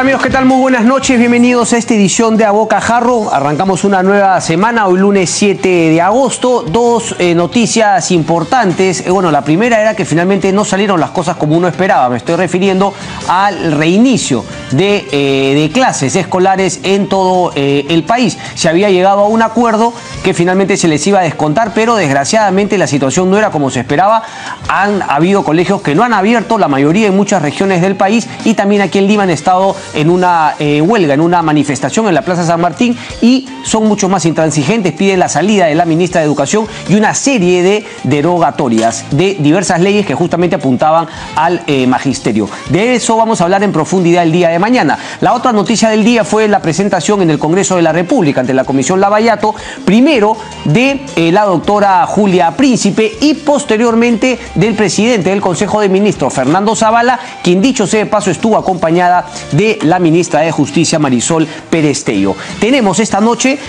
amigos? ¿Qué tal? Muy buenas noches, bienvenidos a esta edición de A Boca Jarro. Arrancamos una nueva semana, hoy lunes 7 de agosto. Dos noticias importantes. Bueno, la primera era que finalmente no salieron las cosas como uno esperaba. Me estoy refiriendo al reinicio de clases escolares en todo el país. Se había llegado a un acuerdo que finalmente se les iba a descontar, pero desgraciadamente la situación no era como se esperaba. Han habido colegios que no han abierto, la mayoría en muchas regiones del país, y también aquí en Lima han estado en una huelga, en una manifestación en la Plaza San Martín, y son mucho más intransigentes. Piden la salida de la ministra de Educación y una serie de derogatorias de diversas leyes que justamente apuntaban al magisterio. De eso vamos a hablar en profundidad el día de mañana. La otra noticia del día fue la presentación en el Congreso de la República ante la Comisión Lavallato, primero de la doctora Julia Príncipe y posteriormente del presidente del Consejo de Ministros, Fernando Zavala, quien dicho sea de paso estuvo acompañada de la ministra de Justicia, Marisol Perestello. Tenemos esta noche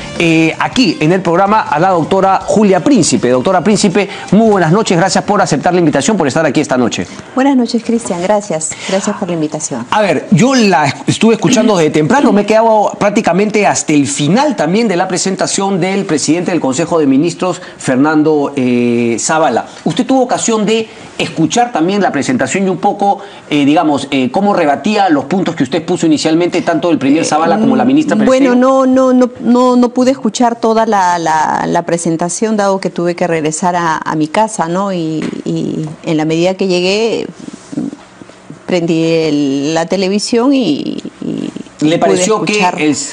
aquí en el programa a la doctora Julia Príncipe. Doctora Príncipe, muy buenas noches, gracias por aceptar la invitación, por estar aquí esta noche. Buenas noches, Cristian, gracias por la invitación. A ver, yo la estuve escuchando desde temprano, me he quedado prácticamente hasta el final también de la presentación del presidente del Consejo de Ministros, Fernando Zavala. Usted tuvo ocasión de escuchar también la presentación y un poco, digamos, cómo rebatía los puntos que usted puso inicialmente, tanto el premier Zavala como la ministra Perestello. Bueno, no pude escuchar toda la presentación, dado que tuve que regresar a mi casa, ¿no? Y en la medida que llegué, prendí la televisión y ¿Le pareció que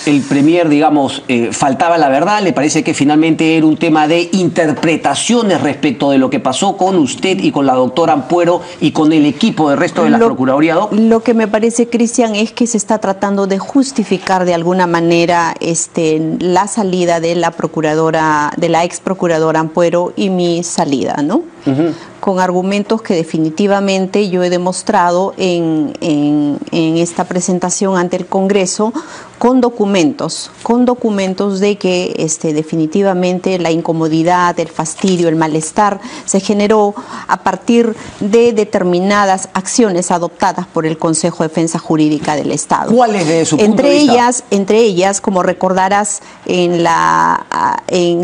el premier, digamos, faltaba la verdad? ¿Le parece que finalmente era un tema de interpretaciones respecto de lo que pasó con usted y con la doctora Ampuero y con el equipo del resto de la Procuraduría, Doc? Lo que me parece, Cristian, es que se está tratando de justificar de alguna manera la salida de la procuradora, de la ex procuradora Ampuero, y mi salida, ¿no? Con argumentos que definitivamente yo he demostrado en esta presentación ante el Congreso, con documentos de que definitivamente la incomodidad, el fastidio, el malestar se generó a partir de determinadas acciones adoptadas por el Consejo de Defensa Jurídica del Estado. ¿Cuáles de su punto de vista? Entre ellas, como recordarás,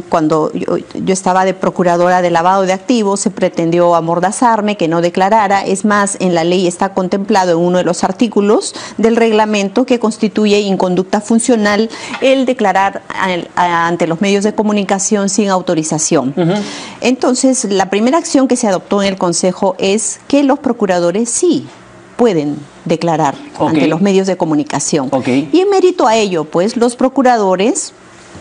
cuando yo estaba de procuradora de lavado de activos, se pretendió amordazarme, que no declarara. Es más, en la ley está contemplado en uno de los artículos del reglamento que constituye inconducta funcional el declarar ante los medios de comunicación sin autorización. Entonces, la primera acción que se adoptó en el Consejo es que los procuradores sí pueden declarar ante los medios de comunicación. Y en mérito a ello, pues, los procuradores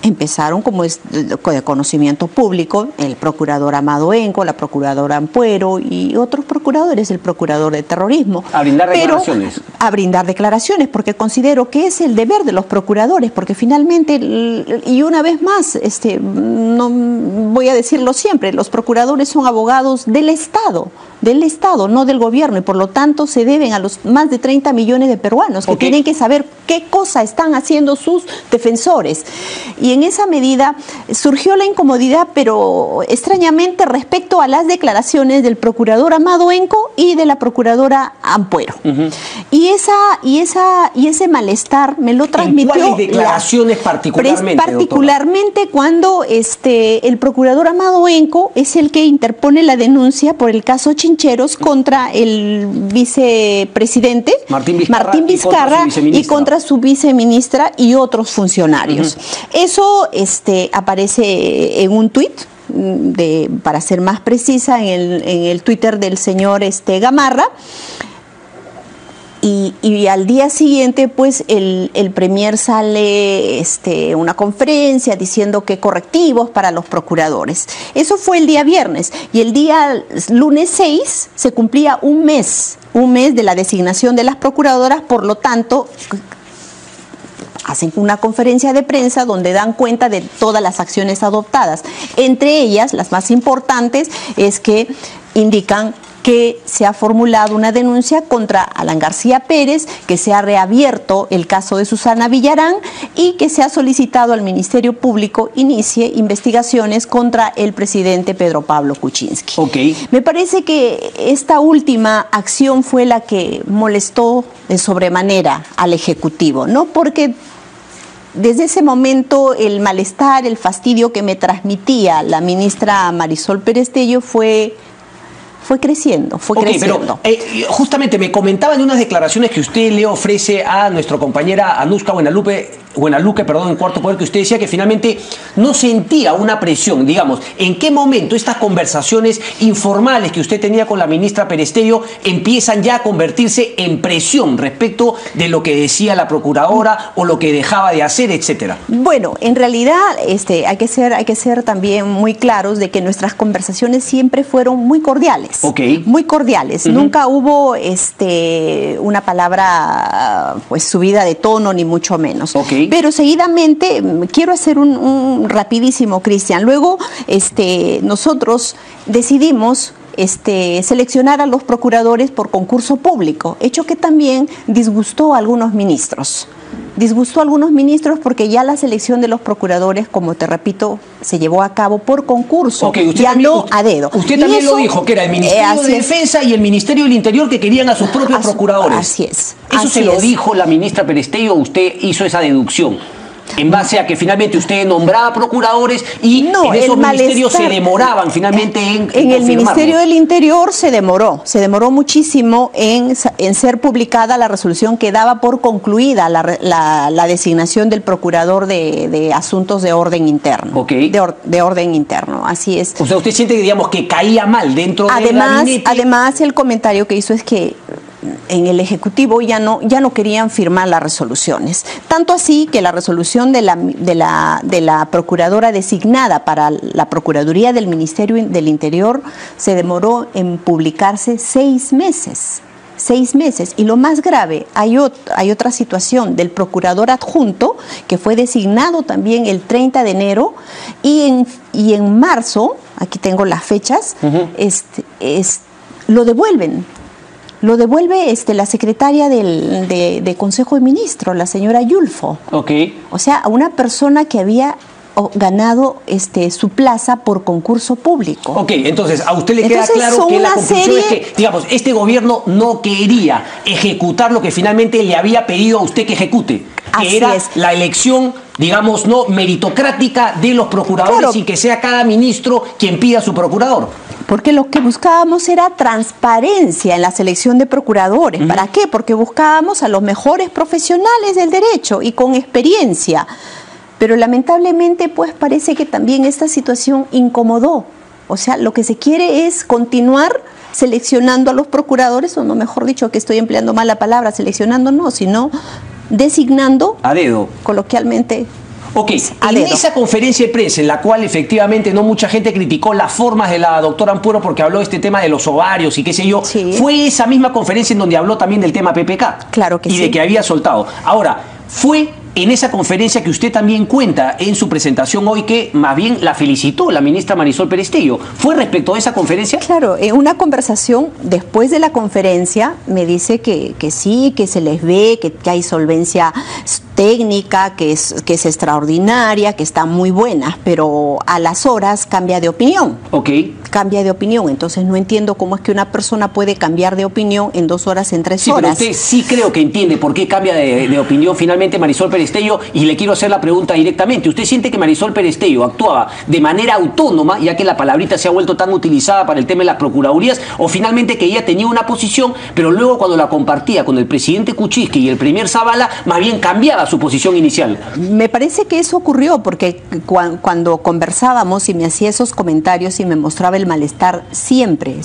empezaron, como es de conocimiento público, el procurador Amado Enco, la procuradora Ampuero y otros procuradores, el procurador de terrorismo. A brindar declaraciones. A brindar declaraciones, porque considero que es el deber de los procuradores, porque finalmente, y una vez más, no voy a decirlo siempre, los procuradores son abogados del Estado, no del gobierno, y por lo tanto se deben a los más de 30 millones de peruanos que tienen que saber qué cosa están haciendo sus defensores. Y en esa medida surgió la incomodidad, pero extrañamente respecto a las declaraciones del procurador Amado Enco y de la procuradora Ampuero. Y ese malestar me lo transmitió. ¿En cuáles declaraciones particularmente, particularmente cuando el procurador Amado Enco es el que interpone la denuncia por el caso Chincheros contra el vicepresidente Martín Vizcarra y contra su viceministra y otros funcionarios. Eso aparece en un tuit, para ser más precisa, en el Twitter del señor Gamarra. Y al día siguiente, pues, el premier sale una conferencia diciendo que correctivos para los procuradores. Eso fue el día viernes. Y el día lunes 6 se cumplía un mes de la designación de las procuradoras. Por lo tanto, hacen una conferencia de prensa donde dan cuenta de todas las acciones adoptadas. Entre ellas, las más importantes, es que indican que se ha formulado una denuncia contra Alan García Pérez, que se ha reabierto el caso de Susana Villarán y que se ha solicitado al Ministerio Público inicie investigaciones contra el presidente Pedro Pablo Kuczynski. Me parece que esta última acción fue la que molestó de sobremanera al Ejecutivo, ¿no? Porque desde ese momento el malestar, el fastidio que me transmitía la ministra Marisol Perestello fue creciendo, creciendo. Pero justamente me comentaban de unas declaraciones que usted le ofrece a nuestra compañera Anuska Buenaluque, en Cuarto Poder, que usted decía que finalmente no sentía una presión, digamos. ¿En qué momento estas conversaciones informales que usted tenía con la ministra Perestello empiezan ya a convertirse en presión respecto de lo que decía la procuradora o lo que dejaba de hacer, etcétera? Bueno, en realidad hay que ser también muy claros de que nuestras conversaciones siempre fueron muy cordiales. Muy cordiales. Nunca hubo una palabra pues subida de tono, ni mucho menos. Pero seguidamente, quiero hacer un rapidísimo, Cristian. Luego nosotros decidimos seleccionar a los procuradores por concurso público, hecho que también disgustó a algunos ministros. Porque ya la selección de los procuradores, como te repito, se llevó a cabo por concurso, ya no a dedo. Usted también lo dijo, que era el Ministerio de Defensa y el Ministerio del Interior que querían a sus propios procuradores. Así es. ¿Eso se lo dijo la ministra Perestello o usted hizo esa deducción? En base a que finalmente usted nombraba procuradores y en esos ministerios se demoraban finalmente en el Ministerio del Interior se demoró muchísimo en ser publicada la resolución que daba por concluida la designación del procurador de asuntos de orden interno. De orden interno, así es. O sea, usted siente que, digamos, que caía mal dentro del gabinete. Además, el comentario que hizo es que en el Ejecutivo ya no querían firmar las resoluciones. Tanto así que la resolución de la procuradora designada para la Procuraduría del Ministerio del Interior se demoró en publicarse 6 meses. 6 meses. Y lo más grave, hay otra situación del procurador adjunto que fue designado también el 30 de enero y en marzo, aquí tengo las fechas, lo devuelven. Lo devuelve la secretaria de Consejo de Ministros, la señora Yulfo. O sea, a una persona que había ganado su plaza por concurso público. Entonces, a usted le queda claro que la conclusión es que, digamos, este gobierno no quería ejecutar lo que finalmente le había pedido a usted que ejecute, que era la elección, digamos, no meritocrática de los procuradores, y que sea cada ministro quien pida a su procurador. Porque lo que buscábamos era transparencia en la selección de procuradores. ¿Para qué? Porque buscábamos a los mejores profesionales del derecho y con experiencia. Pero lamentablemente, pues parece que también esta situación incomodó. O sea, lo que se quiere es continuar seleccionando a los procuradores, o no, mejor dicho, que estoy empleando mal la palabra, seleccionando no, sino designando a dedo, coloquialmente. En esa conferencia de prensa, en la cual efectivamente no mucha gente criticó las formas de la doctora Ampuero porque habló de este tema de los ovarios y qué sé yo, fue esa misma conferencia en donde habló también del tema PPK. Claro que sí. Y de que había soltado. Ahora, fue en esa conferencia que usted también cuenta en su presentación hoy, que más bien la felicitó la ministra Marisol Perestello. ¿Fue respecto a esa conferencia? Claro, en una conversación después de la conferencia me dice que sí, que se les ve, que hay solvencia técnica, que es extraordinaria, que está muy buena, pero a las horas cambia de opinión. Cambia de opinión, entonces no entiendo cómo es que una persona puede cambiar de opinión en 2 horas, en 3 horas. Pero usted sí creo que entiende por qué cambia de opinión finalmente Marisol Perestello, y le quiero hacer la pregunta directamente. ¿Usted siente que Marisol Perestello actuaba de manera autónoma, ya que la palabrita se ha vuelto tan utilizada para el tema de las procuradurías, o finalmente que ella tenía una posición, pero luego cuando la compartía con el presidente Kuczynski y el premier Zavala, más bien cambiaba su posición inicial? Me parece que eso ocurrió porque cuando conversábamos y me hacía esos comentarios y me mostraba el malestar, siempre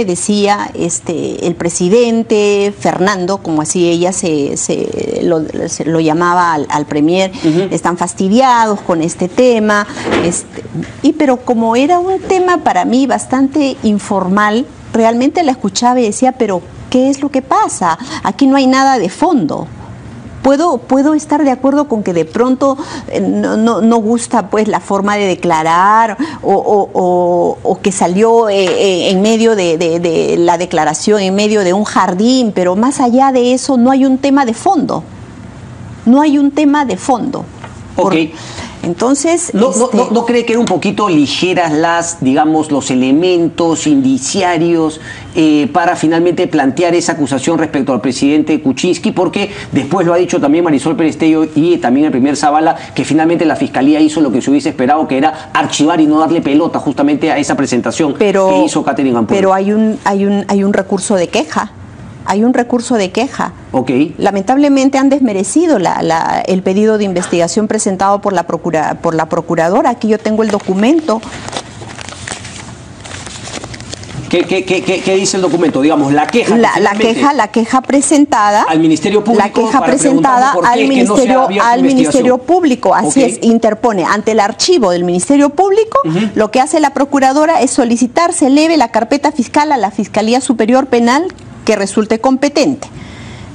decía el presidente Fernando, como así ella lo llamaba al premier, están fastidiados con este tema, pero como era un tema para mí bastante informal, realmente la escuchaba y decía, pero ¿qué es lo que pasa? Aquí no hay nada de fondo. Puedo estar de acuerdo con que de pronto no gusta pues la forma de declarar o que salió en medio de la declaración, en medio de un jardín, pero más allá de eso no hay un tema de fondo. No hay un tema de fondo. Okay. Entonces, ¿No cree que eran un poquito ligeras digamos, los elementos indiciarios para finalmente plantear esa acusación respecto al presidente Kuczynski? Porque después lo ha dicho también Marisol Perestello y también el primer Zavala, que finalmente la Fiscalía hizo lo que se hubiese esperado, que era archivar y no darle pelota justamente a esa presentación que hizo Katherine Ampuero. Pero hay un recurso de queja. Hay un recurso de queja. Okay. Lamentablemente han desmerecido el pedido de investigación presentado por la procuradora. Aquí yo tengo el documento. ¿Qué dice el documento? Digamos, la queja. La queja presentada al Ministerio Público. La queja presentada al Ministerio Público. Así es, interpone ante el archivo del Ministerio Público. Lo que hace la procuradora es solicitar se eleve la carpeta fiscal a la Fiscalía Superior Penal que resulte competente.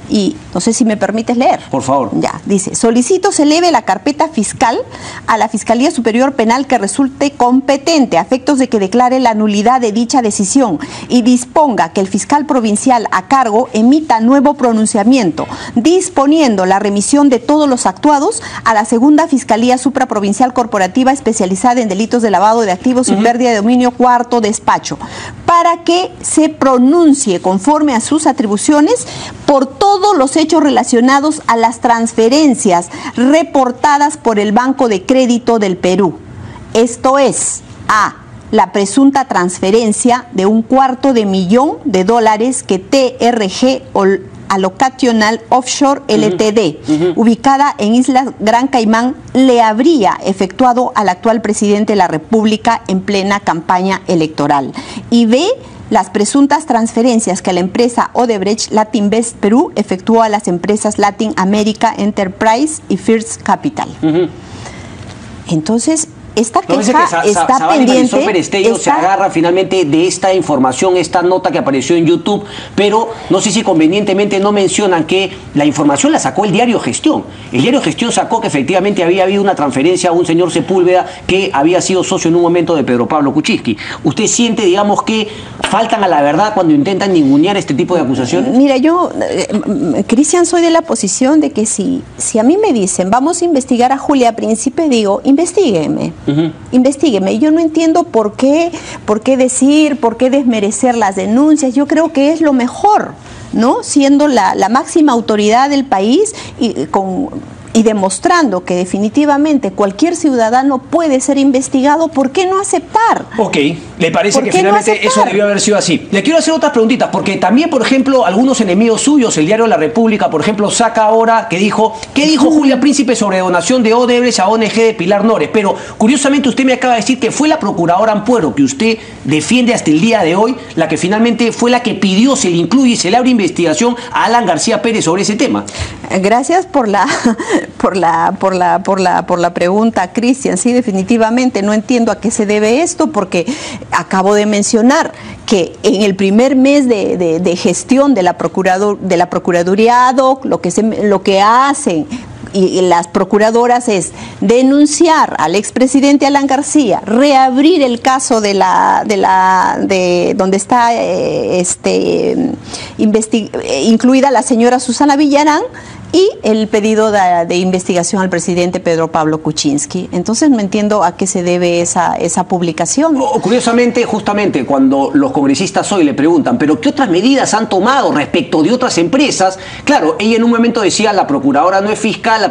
Y no sé si me permites leer. Por favor. Ya, dice, solicito se eleve la carpeta fiscal a la Fiscalía Superior Penal que resulte competente a efectos de que declare la nulidad de dicha decisión y disponga que el fiscal provincial a cargo emita nuevo pronunciamiento, disponiendo la remisión de todos los actuados a la segunda Fiscalía Supraprovincial Corporativa especializada en delitos de lavado de activos y pérdida de dominio, cuarto despacho, para que se pronuncie conforme a sus atribuciones por todos los hechos relacionados a las transferencias reportadas por el Banco de Crédito del Perú. Esto es, a la presunta transferencia de $250,000 que TRG Allocational Offshore LTD, ubicada en Isla Gran Caimán, le habría efectuado al actual presidente de la República en plena campaña electoral. Y B, las presuntas transferencias que la empresa Odebrecht Latinvest Perú efectuó a las empresas Latin America Enterprise y First Capital. Entonces, esta queja está pendiente. Perestello se agarra finalmente de esta información, esta nota que apareció en YouTube, pero no sé si convenientemente no mencionan que la información la sacó el diario Gestión. El diario Gestión sacó que efectivamente había habido una transferencia a un señor Sepúlveda que había sido socio en un momento de Pedro Pablo Kuczynski. ¿Usted siente, digamos, que faltan a la verdad cuando intentan ningunear este tipo de acusaciones? Mira, yo, Cristian, soy de la posición de que si a mí me dicen vamos a investigar a Julia Príncipe, digo, investígueme. Investígueme. Yo no entiendo por qué decir, por qué desmerecer las denuncias. Yo creo que es lo mejor, ¿no? Siendo la máxima autoridad del país y demostrando que definitivamente cualquier ciudadano puede ser investigado, ¿por qué no aceptar? Ok, ¿le parece que finalmente eso debió haber sido así? Le quiero hacer otras preguntitas, porque también, por ejemplo, algunos enemigos suyos, el diario La República, por ejemplo, saca ahora ¿qué dijo Julia Príncipe sobre donación de Odebrecht a ONG de Pilar Nores? Pero, curiosamente, usted me acaba de decir que fue la procuradora Ampuero, que usted defiende hasta el día de hoy, la que finalmente fue la que pidió se le incluye y se le abre investigación a Alan García Pérez sobre ese tema. Gracias por la pregunta, Cristian. Sí, definitivamente no entiendo a qué se debe esto, porque acabo de mencionar que en el primer mes de gestión de la Procuraduría ad hoc, lo que hacen y las procuradoras es denunciar al expresidente Alan García, reabrir el caso de donde está incluida la señora Susana Villarán, y el pedido de investigación al presidente Pedro Pablo Kuczynski. Entonces no entiendo a qué se debe esa publicación. Curiosamente, justamente cuando los congresistas hoy le preguntan, ¿pero qué otras medidas han tomado respecto de otras empresas? Claro, ella en un momento decía, la procuradora no es fiscal,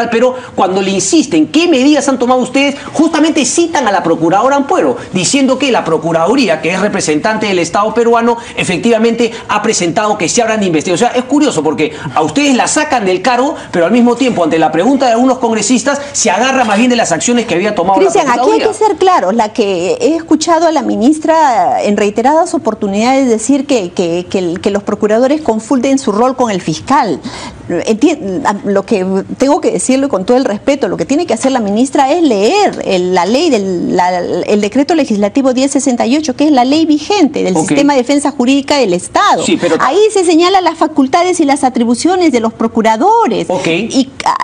pero cuando le insisten, ¿qué medidas han tomado ustedes? Justamente citan a la procuradora Ampuero, diciendo que la Procuraduría, que es representante del Estado peruano, efectivamente ha presentado que se abran investigaciones. O sea, es curioso porque a ustedes la sacan del cargo, pero al mismo tiempo, ante la pregunta de algunos congresistas, se agarra más bien de las acciones que había tomado la Procuraduría. Cristian, aquí hay que ser claros. La que he escuchado a la ministra en reiteradas oportunidades decir que los procuradores confunden su rol con el fiscal. lo que tengo que decirlo con todo el respeto, lo que tiene que hacer la ministra es leer la ley el decreto legislativo 1068, que es la ley vigente del sistema de defensa jurídica del Estado. Sí, pero ahí se señalan las facultades y las atribuciones de los procuradores.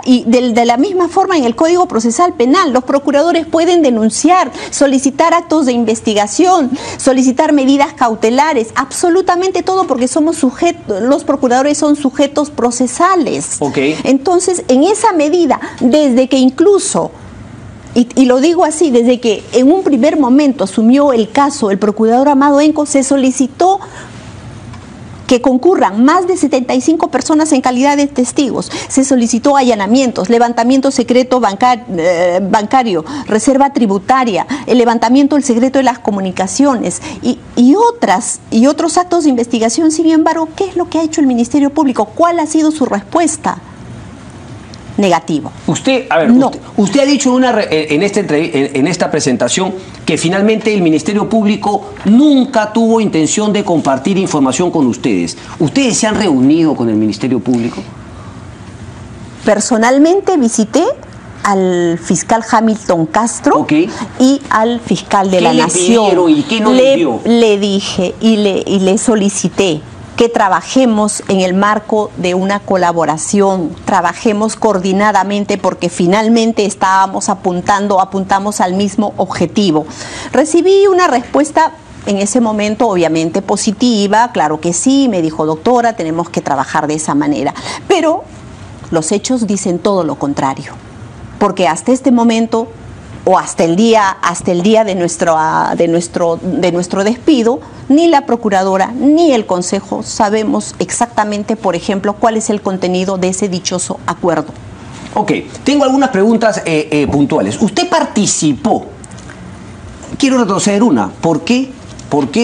Y de la misma forma en el Código Procesal Penal, los procuradores pueden denunciar, solicitar actos de investigación, solicitar medidas cautelares, absolutamente todo, porque somos sujetos, los procuradores son sujetos procesales. Entonces, en esa medida, desde que incluso, y lo digo así, desde que en un primer momento asumió el caso el procurador Amado Enco, se solicitó que concurran más de 75 personas en calidad de testigos. Se solicitó allanamientos, levantamiento secreto bancario, reserva tributaria, el levantamiento del secreto de las comunicaciones y otros actos de investigación. Sin embargo, ¿qué es lo que ha hecho el Ministerio Público? ¿Cuál ha sido su respuesta? Negativo. Usted ha dicho en esta presentación que finalmente el Ministerio Público nunca tuvo intención de compartir información con ustedes. ¿Ustedes se han reunido con el Ministerio Público? Personalmente visité al fiscal Hamilton Castro y al fiscal de la Nación. ¿Qué le pidieron y qué no le dio? Le dije y le solicité que trabajemos en el marco de una colaboración, trabajemos coordinadamente, porque finalmente apuntamos al mismo objetivo. Recibí una respuesta en ese momento obviamente positiva, claro que sí, me dijo: doctora, tenemos que trabajar de esa manera, pero los hechos dicen todo lo contrario, porque hasta este momento o hasta el día de nuestro despido, ni la procuradora ni el Consejo sabemos exactamente, por ejemplo, cuál es el contenido de ese dichoso acuerdo. Tengo algunas preguntas puntuales. Usted participó, quiero retroceder una, ¿por qué,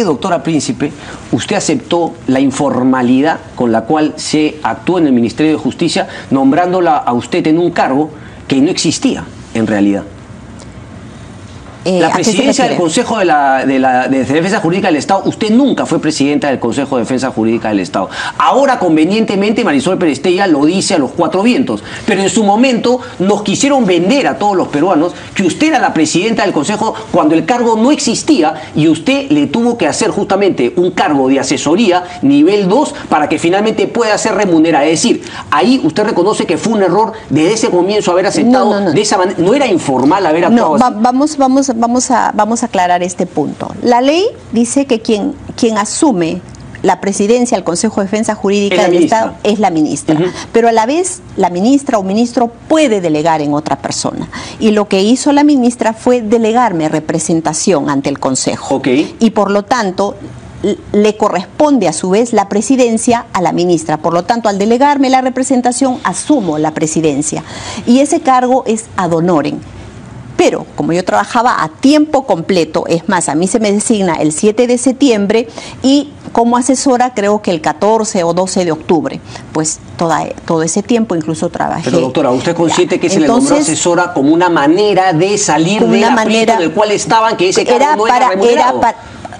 doctora Príncipe, usted aceptó la informalidad con la cual se actuó en el Ministerio de Justicia, nombrándola a usted en un cargo que no existía en realidad? La presidencia del Consejo de Defensa Jurídica del Estado, usted nunca fue presidenta del Consejo de Defensa Jurídica del Estado. Ahora, convenientemente, Marisol Perestella lo dice a los cuatro vientos, pero en su momento nos quisieron vender a todos los peruanos que usted era la presidenta del Consejo cuando el cargo no existía y usted le tuvo que hacer justamente un cargo de asesoría nivel 2 para que finalmente pueda ser remunerada. Es decir, ahí usted reconoce que fue un error desde ese comienzo haber aceptado de esa manera. ¿No era informal haber actuado así? Vamos a aclarar este punto. La ley dice que quien asume la presidencia del Consejo de Defensa Jurídica del Estado es la ministra. Pero a la vez, la ministra o ministro puede delegar en otra persona. Y lo que hizo la ministra fue delegarme representación ante el Consejo. Y por lo tanto, le corresponde a su vez la presidencia a la ministra. Por lo tanto, al delegarme la representación, asumo la presidencia. Y ese cargo es ad honorem. Pero como yo trabajaba a tiempo completo, es más, a mí se me designa el 7 de septiembre y como asesora creo que el 14 o 12 de octubre. Pues todo ese tiempo incluso trabajé. Pero doctora, ¿usted es consciente que se le nombró asesora como una manera de salir del aprieto en el cual estaban, que ese cargo no era remunerado?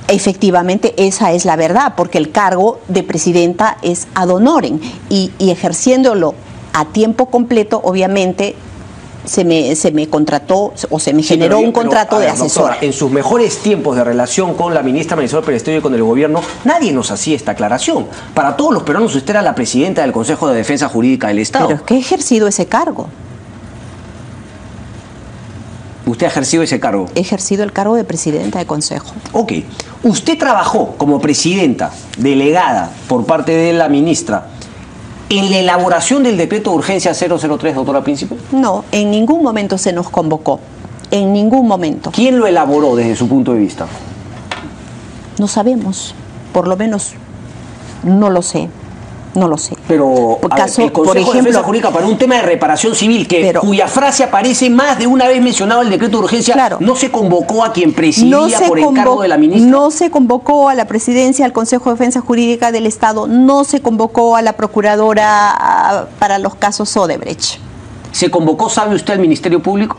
Efectivamente, esa es la verdad, porque el cargo de presidenta es ad honorem y ejerciéndolo a tiempo completo, obviamente, se me contrató o se me generó un contrato de asesora. Doctora, en sus mejores tiempos de relación con la ministra Marisol Perestella y con el gobierno, nadie nos hacía esta aclaración. Para todos los peruanos, usted era la presidenta del Consejo de Defensa Jurídica del Estado. Pero es que he ejercido ese cargo. ¿Usted ha ejercido ese cargo? He ejercido el cargo de presidenta de Consejo. Usted trabajó como presidenta delegada por parte de la ministra en la elaboración del decreto de urgencia 003, doctora Príncipe. No, en ningún momento se nos convocó. En ningún momento. ¿Quién lo elaboró desde su punto de vista? No sabemos. Por lo menos no lo sé. No lo sé. Pero el Consejo de Defensa Jurídica, para un tema de reparación civil, cuya frase aparece más de una vez mencionado en el decreto de urgencia, ¿no se convocó a quien presidía por encargo de la ministra? No se convocó a la presidencia del Consejo de Defensa Jurídica del Estado, no se convocó a la procuradora para los casos Odebrecht. ¿Se convocó, sabe usted, al Ministerio Público?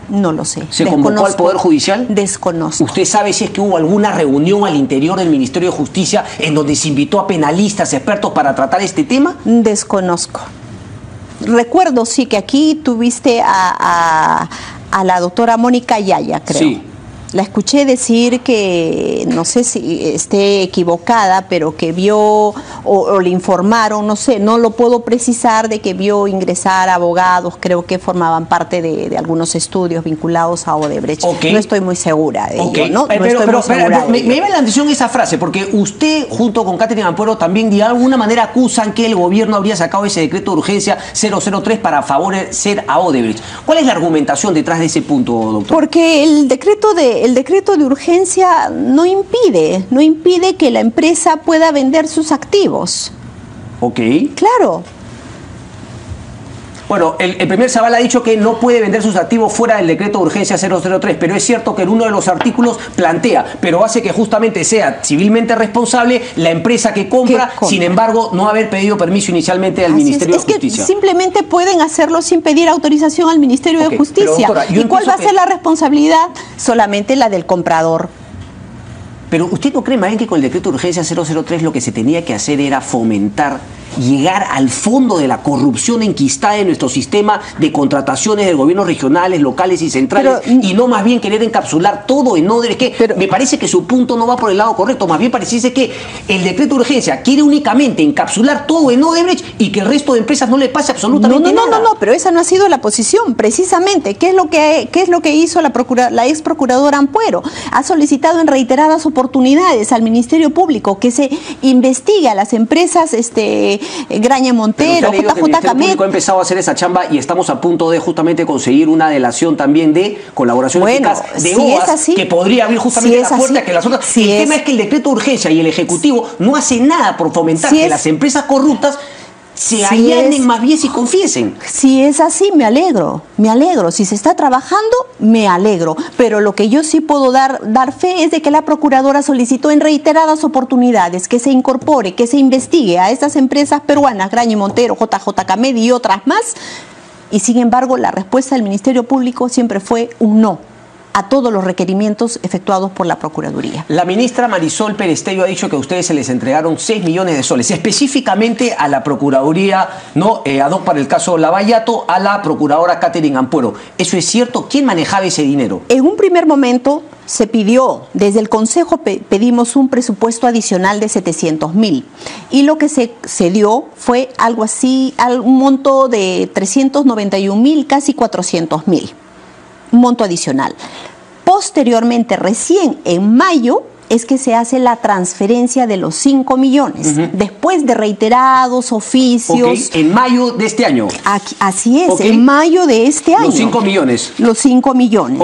No lo sé. ¿Se convocó al Poder Judicial? Desconozco. ¿Usted sabe si es que hubo alguna reunión al interior del Ministerio de Justicia en donde se invitó a penalistas, expertos para tratar este tema? Desconozco. recuerdo, sí, que aquí tuviste a la doctora Mónica Yaya, creo. Sí. La escuché decir que, no sé si esté equivocada, pero que vio o le informaron, no sé, no lo puedo precisar, de que vio ingresar abogados, creo que formaban parte de algunos estudios vinculados a Odebrecht. Okay. No estoy muy segura de ello, ¿no? Me llama la atención esa frase, porque usted, junto con Catherine Ampuero, también de alguna manera acusan que el gobierno habría sacado ese decreto de urgencia 003 para favorecer a Odebrecht. ¿Cuál es la argumentación detrás de ese punto, doctor? Porque el decreto de urgencia no impide que la empresa pueda vender sus activos. Ok. Claro. Bueno, el primer Zavala ha dicho que no puede vender sus activos fuera del decreto de urgencia 003, pero es cierto que en uno de los artículos plantea, pero hace que justamente sea civilmente responsable la empresa que compra, sin embargo, no haber pedido permiso inicialmente al Ministerio de Justicia. Es que simplemente pueden hacerlo sin pedir autorización al Ministerio de Justicia. Pero, doctora, ¿y cuál va a ser la responsabilidad? Solamente la del comprador. Pero ¿usted no cree más bien que con el decreto de urgencia 003 lo que se tenía que hacer era fomentar, llegar al fondo de la corrupción enquistada en nuestro sistema de contrataciones de gobiernos regionales, locales y centrales, y no más bien querer encapsular todo en Odebrecht? Me parece que su punto no va por el lado correcto, más bien pareciese que el decreto de urgencia quiere únicamente encapsular todo en Odebrecht y que el resto de empresas no le pase absolutamente nada. No, pero esa no ha sido la posición, precisamente. ¿Qué es lo que hizo la ex procuradora Ampuero? Ha solicitado en reiteradas oportunidades al Ministerio Público que se investigue a las empresas Graña Montero, JJ Camet. El Ministerio Público ha empezado a hacer esa chamba y estamos a punto de justamente conseguir una delación también de colaboración eficaz de OAS, que podría abrir justamente la puerta a que las otras... El tema es que el decreto de urgencia y el Ejecutivo no hacen nada por fomentar que las empresas corruptas se allanen más bien y confiesen. Si es así, me alegro. Si se está trabajando, me alegro. Pero lo que yo sí puedo dar fe es de que la Procuradora solicitó en reiteradas oportunidades que se incorpore, que se investigue a estas empresas peruanas, Graña Montero, JJ Camet y otras más, y sin embargo la respuesta del Ministerio Público siempre fue un no a todos los requerimientos efectuados por la Procuraduría. La ministra Marisol Perestello ha dicho que a ustedes se les entregaron 6 millones de soles, específicamente a la Procuraduría, ¿no? Ad hoc para el caso Lavallato, a la Procuradora Catherine Ampuero. ¿Eso es cierto? ¿Quién manejaba ese dinero? En un primer momento se pidió, desde el Consejo pedimos un presupuesto adicional de 700.000 y lo que se dio fue algo así, un monto de 391.000, casi 400.000. Un monto adicional. Posteriormente, recién en mayo, es que se hace la transferencia de los 5 millones, después de reiterados oficios. En mayo de este año. Así es, en mayo de este año. Los 5 millones. Los 5 millones.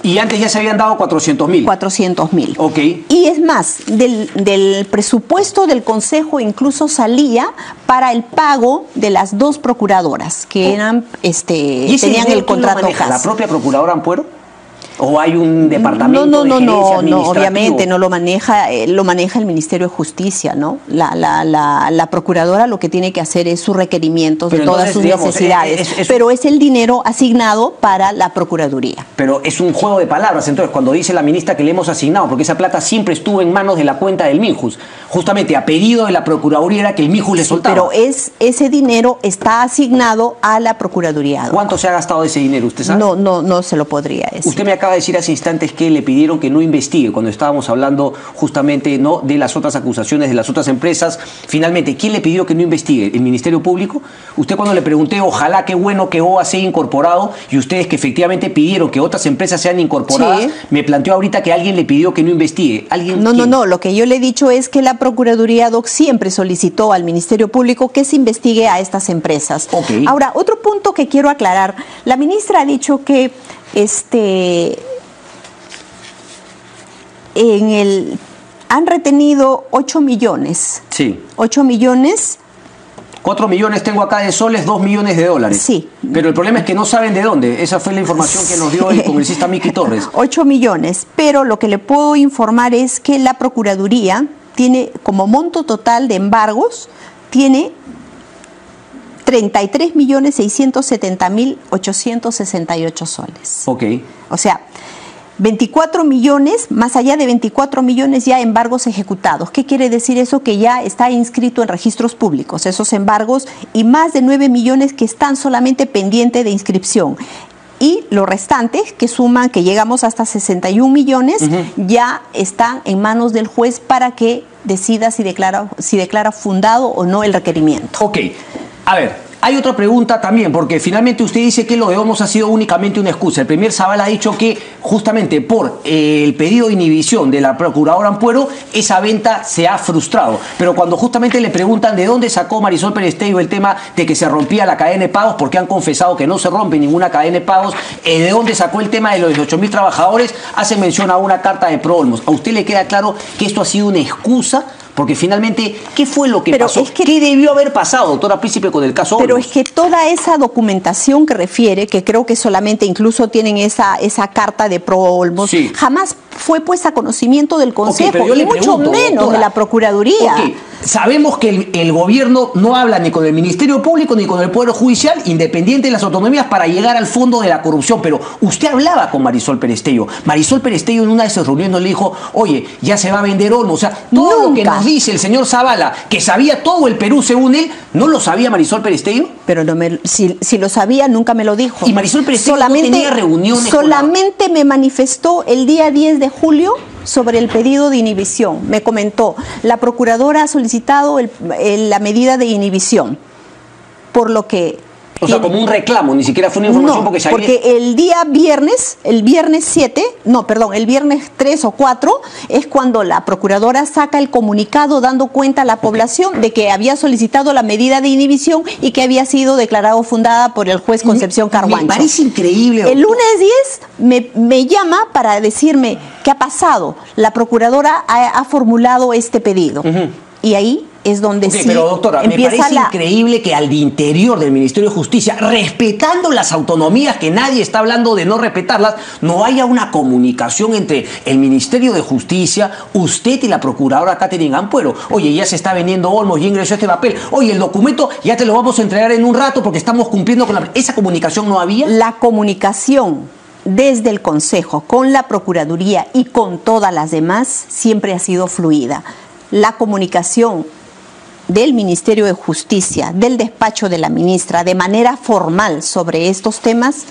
Y antes ya se habían dado 400.000. 400.000. Y es más, del presupuesto del Consejo incluso salía para el pago de las 2 procuradoras que eran, tenían el contrato. ¿Lo maneja la propia Procuradora Ampuero? ¿O hay un departamento de gerencia administrativo? Obviamente no lo maneja el Ministerio de Justicia, ¿no? La Procuradora lo que tiene que hacer es sus requerimientos de todas sus necesidades, pero es el dinero asignado para la Procuraduría. Pero es un juego de palabras, entonces, cuando dice la ministra que le hemos asignado, porque esa plata siempre estuvo en manos de la cuenta del Minjus, justamente a pedido de la Procuraduría era que el Minjus le soltaba. Pero ese dinero está asignado a la Procuraduría. ¿Cuánto se ha gastado de ese dinero, usted sabe? No se lo podría decir. Usted me acaba de decir hace instantes que le pidieron que no investigue cuando estábamos hablando justamente de las otras acusaciones de las otras empresas. Finalmente, ¿quién le pidió que no investigue? ¿El Ministerio Público? Usted, cuando le pregunté, ojalá, qué bueno que OAS sea incorporado, y ustedes que efectivamente pidieron que otras empresas sean incorporadas, me planteó ahorita que alguien le pidió que no investigue. No, lo que yo le he dicho es que la Procuraduría ad hoc siempre solicitó al Ministerio Público que se investigue a estas empresas. Ahora, otro punto que quiero aclarar, la ministra ha dicho que han retenido 8 millones. Sí. 8 millones. 4 millones tengo acá de soles, 2 millones de dólares. Sí. Pero el problema es que no saben de dónde. Esa fue la información que nos dio el congresista Miki Torres. 8 millones. Pero lo que le puedo informar es que la Procuraduría tiene como monto total de embargos, tiene 33.670.868 soles. Ok. O sea, 24 millones, más allá de 24 millones ya embargos ejecutados. ¿Qué quiere decir eso? Que ya está inscrito en registros públicos esos embargos, y más de 9 millones que están solamente pendientes de inscripción. Y los restantes, que suman, que llegamos hasta 61 millones, ya están en manos del juez para que decida si declara fundado o no el requerimiento. Ok, a ver. Hay otra pregunta también, porque finalmente usted dice que lo de Olmos ha sido únicamente una excusa. El primer Zavala ha dicho que justamente por el pedido de inhibición de la procuradora Ampuero, esa venta se ha frustrado. Pero cuando justamente le preguntan de dónde sacó Marisol Perestello el tema de que se rompía la cadena de pagos, porque han confesado que no se rompe ninguna cadena de pagos, de dónde sacó el tema de los 18.000 trabajadores, hace mención a una carta de Pro Olmos. ¿A usted le queda claro que esto ha sido una excusa? Porque finalmente, ¿qué fue lo que pasó? ¿Qué debió haber pasado, doctora Príncipe, con el caso Olmos? Pero es que toda esa documentación que refiere, que creo que solamente incluso tienen esa carta de Pro Olmos, jamás fue puesta a conocimiento del Consejo, y mucho menos, doctora, de la Procuraduría. Sabemos que el gobierno no habla ni con el Ministerio Público ni con el Poder Judicial, independiente de las autonomías, para llegar al fondo de la corrupción. Pero usted hablaba con Marisol Perestello. Marisol Perestello en una de esas reuniones le dijo, oye, ya se va a vender Olmos. O sea, todo lo que nos dice el señor Zavala, que sabía todo el Perú según él, ¿no lo sabía Marisol Perestello? Pero no si lo sabía, nunca me lo dijo. Y Marisol Perestello no tenía reuniones. Solamente me manifestó el día 10 de julio sobre el pedido de inhibición. Me comentó, la procuradora ha solicitado la medida de inhibición, por lo que... O sea, como un reclamo, ni siquiera fue una información, no, porque sabía... porque el viernes 3 o 4, es cuando la procuradora saca el comunicado dando cuenta a la población de que había solicitado la medida de inhibición y que había sido declarado fundada por el juez Concepción Carhuancho. Me parece increíble, doctor. El lunes 10 me llama para decirme qué ha pasado. La procuradora ha formulado este pedido. Y ahí es donde pero doctora, me parece increíble que al interior del Ministerio de Justicia, respetando las autonomías, que nadie está hablando de no respetarlas, no haya una comunicación entre el Ministerio de Justicia, usted y la procuradora Catherine Ampuero. Oye, ya se está vendiendo Olmos, ya ingresó este papel. Oye, el documento ya te lo vamos a entregar en un rato porque estamos cumpliendo con ¿Esa comunicación no había? La comunicación desde el Consejo con la Procuraduría y con todas las demás siempre ha sido fluida. La comunicación del Ministerio de Justicia, del despacho de la ministra, de manera formal sobre estos temas,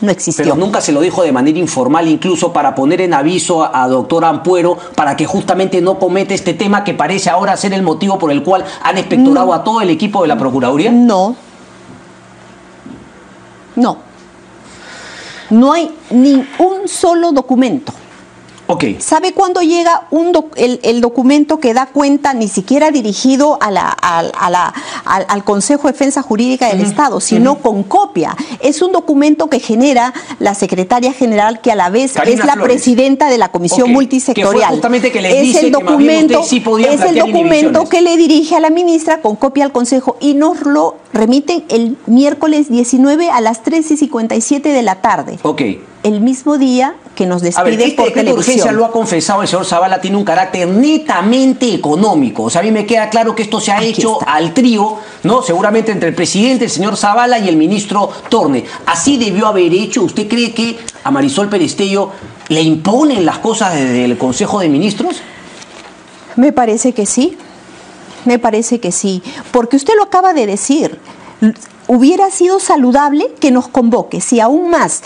no existió. Pero nunca se lo dijo de manera informal, incluso para poner en aviso a doctora Ampuero, para que justamente no cometa este tema que parece ahora ser el motivo por el cual han expectorado a todo el equipo de la Procuraduría. No. No hay ni un solo documento. ¿Sabe cuándo llega el documento que da cuenta, ni siquiera dirigido al Consejo de Defensa Jurídica del Estado, sino con copia? Es un documento que genera la secretaria general, que a la vez es la presidenta de la Comisión Multisectorial. Que fue justamente que les dice que documento, sí podían es el documento que le dirige a la ministra con copia al Consejo, y nos lo remiten el miércoles 19 a las 3:57 de la tarde. El mismo día que nos despide por televisión. De urgencia, lo ha confesado el señor Zavala, tiene un carácter netamente económico. O sea, a mí me queda claro que esto se ha hecho al trío, ¿no? Seguramente entre el presidente, el señor Zavala, y el ministro Torne. ¿Así debió haber hecho? ¿Usted cree que a Marisol Perestello le imponen las cosas desde el Consejo de Ministros? Me parece que sí. Me parece que sí. Porque usted lo acaba de decir. Hubiera sido saludable que nos convoque. Si aún más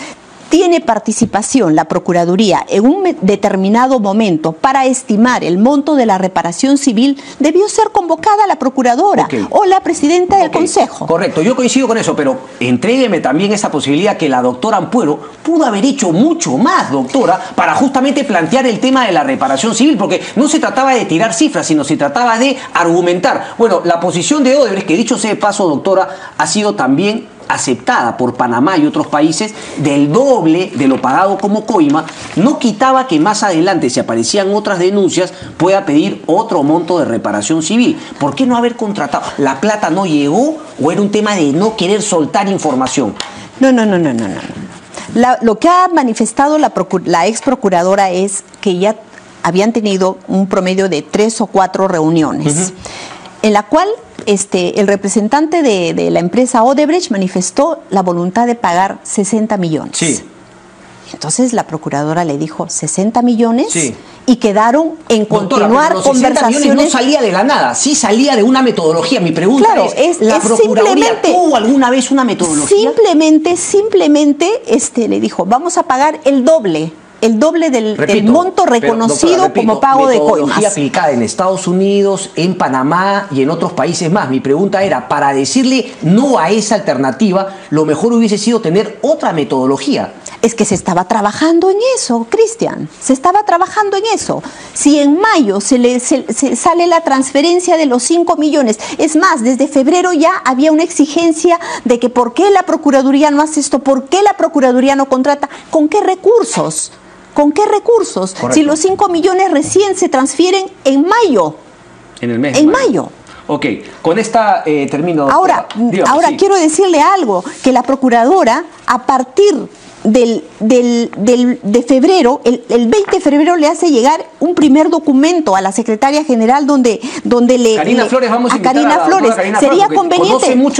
tiene participación la Procuraduría en un determinado momento para estimar el monto de la reparación civil, debió ser convocada la Procuradora o la Presidenta del Consejo. Correcto, yo coincido con eso, pero entrégueme también esa posibilidad que la doctora Ampuero pudo haber hecho mucho más, doctora, para justamente plantear el tema de la reparación civil, porque no se trataba de tirar cifras, sino se trataba de argumentar. Bueno, la posición de Odebrecht, que dicho sea de paso, doctora, ha sido también aceptada por Panamá y otros países, del doble de lo pagado como coima, no quitaba que más adelante, si aparecían otras denuncias, pueda pedir otro monto de reparación civil. ¿Por qué no haber contratado? ¿La plata no llegó o era un tema de no querer soltar información? No. Lo que ha manifestado la ex procuradora es que ya habían tenido un promedio de 3 o 4 reuniones, en la cual el representante de la empresa Odebrecht manifestó la voluntad de pagar 60 millones. Entonces la procuradora le dijo 60 millones sí. Y quedaron en continuar los 60 conversaciones. No salía de la nada, sí salía de una metodología. Mi pregunta es ¿la Procuraduría tuvo alguna vez una metodología? Simplemente le dijo, vamos a pagar el doble del monto reconocido doctora, como pago de coimas. Metodología aplicada en Estados Unidos, en Panamá y en otros países más. Mi pregunta era, para decirle no a esa alternativa, lo mejor hubiese sido tener otra metodología. Es que se estaba trabajando en eso, Cristian, se estaba trabajando en eso. Si en mayo se sale la transferencia de los 5 millones, es más, desde febrero ya había una exigencia de que ¿por qué la Procuraduría no hace esto? ¿Por qué la Procuraduría no contrata? ¿Con qué recursos? ¿Con qué recursos? Correcto. Si los 5 millones recién se transfieren en mayo. En el mes. En mayo. Ok, con esta termino. Ahora sí. Quiero decirle algo, que la Procuradora, a partir de febrero, el 20 de febrero le hace llegar un primer documento a la secretaria general donde Karina Flores, vamos a Karina Flores.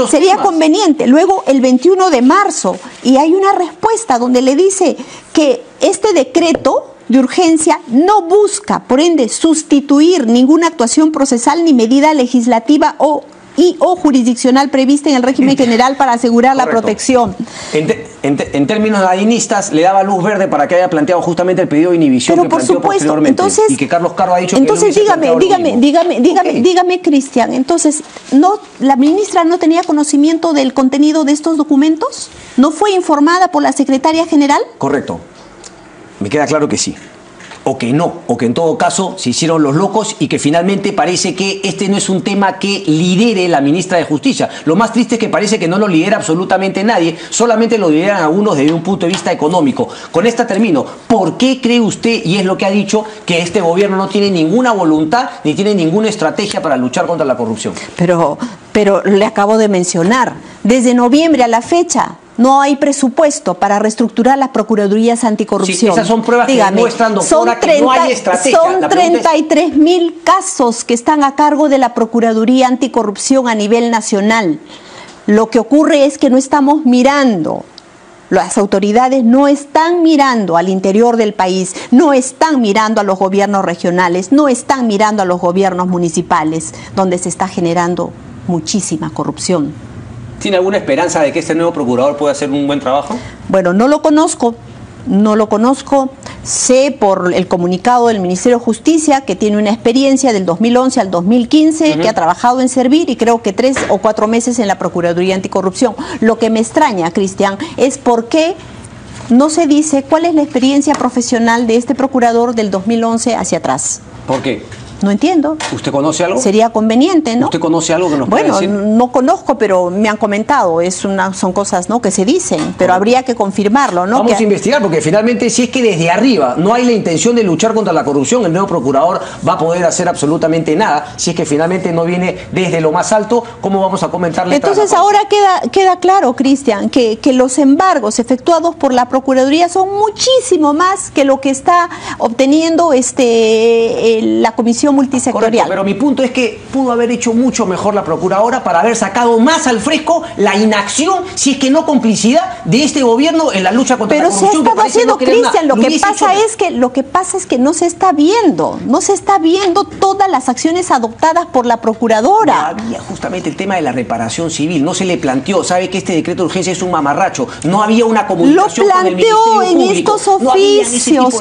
Sería conveniente. Luego el 21 de marzo y hay una respuesta donde le dice que este decreto de urgencia no busca, por ende, sustituir ninguna actuación procesal ni medida legislativa o jurisdiccional prevista en el régimen general para asegurar Correcto. La protección. En términos adinistas, le daba luz verde para que haya planteado justamente el pedido de inhibición. Pero que por supuesto, posteriormente. Entonces, y que Carlos Caro ha dicho entonces que dígame, Cristian, entonces, ¿la ministra no tenía conocimiento del contenido de estos documentos? ¿No fue informada por la secretaria general? Correcto. Me queda claro que sí. O que no, o que en todo caso se hicieron los locos y que finalmente parece que este no es un tema que lidere la ministra de Justicia. Lo más triste es que parece que no lo lidera absolutamente nadie, solamente lo lideran algunos desde un punto de vista económico. Con esta termino. ¿Por qué cree usted, y es lo que ha dicho, que este gobierno no tiene ninguna voluntad ni tiene ninguna estrategia para luchar contra la corrupción? Pero le acabo de mencionar, desde noviembre a la fecha, no hay presupuesto para reestructurar las procuradurías anticorrupción. Sí, esas son pruebas que demuestran, doctora, que no hay estrategia. Son 33.000 casos que están a cargo de la Procuraduría Anticorrupción a nivel nacional. Lo que ocurre es que no estamos mirando. Las autoridades no están mirando al interior del país, no están mirando a los gobiernos regionales, no están mirando a los gobiernos municipales, donde se está generando muchísima corrupción. ¿Tiene alguna esperanza de que este nuevo procurador pueda hacer un buen trabajo? Bueno, no lo conozco. Sé por el comunicado del Ministerio de Justicia que tiene una experiencia del 2011 al 2015, que ha trabajado en Servir y creo que 3 o 4 meses en la Procuraduría Anticorrupción. Lo que me extraña, Cristian, es por qué no se dice cuál es la experiencia profesional de este procurador del 2011 hacia atrás. ¿Por qué? No entiendo. ¿Usted conoce algo? Sería conveniente, ¿no? ¿Usted conoce algo que nos pueda decir? Bueno, no conozco, pero me han comentado. Son cosas, ¿no?, que se dicen, pero habría que confirmarlo, ¿no? Vamos a investigar, porque finalmente, si es que desde arriba no hay la intención de luchar contra la corrupción, el nuevo procurador va a poder hacer absolutamente nada. Si es que finalmente no viene desde lo más alto, ¿cómo vamos a comentarle? Entonces ahora queda claro, Cristian, que los embargos efectuados por la Procuraduría son muchísimo más que lo que está obteniendo la Comisión Multisectorial. Correcto, pero mi punto es que pudo haber hecho mucho mejor la procuradora para haber sacado más al fresco la inacción, si es que no complicidad, de este gobierno en la lucha contra la corrupción. Pero se ha estado haciendo, Cristian, lo que pasa es que no se está viendo todas las acciones adoptadas por la procuradora. No había justamente el tema de la reparación civil, no se le planteó, sabe que este decreto de urgencia es un mamarracho, no había una comunicación con el Ministerio Público. Lo planteó en estos oficios,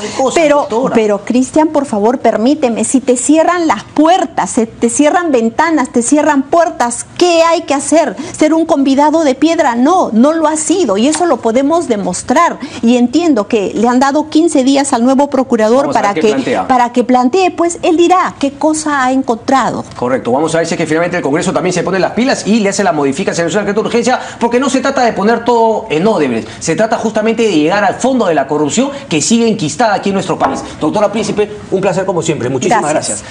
pero Cristian, por favor, permíteme, si te cierran las puertas, te cierran ventanas, te cierran puertas, ¿qué hay que hacer? ¿Ser un convidado de piedra? No lo ha sido y eso lo podemos demostrar. Y entiendo que le han dado 15 días al nuevo procurador para que plantee, pues él dirá qué cosa ha encontrado. Correcto, vamos a ver si es que finalmente el Congreso también se pone las pilas y le hace la modificación del decreto de urgencia, porque no se trata de poner todo en Odebrecht, se trata justamente de llegar al fondo de la corrupción que sigue enquistada aquí en nuestro país. Doctora Príncipe, un placer como siempre, muchísimas gracias.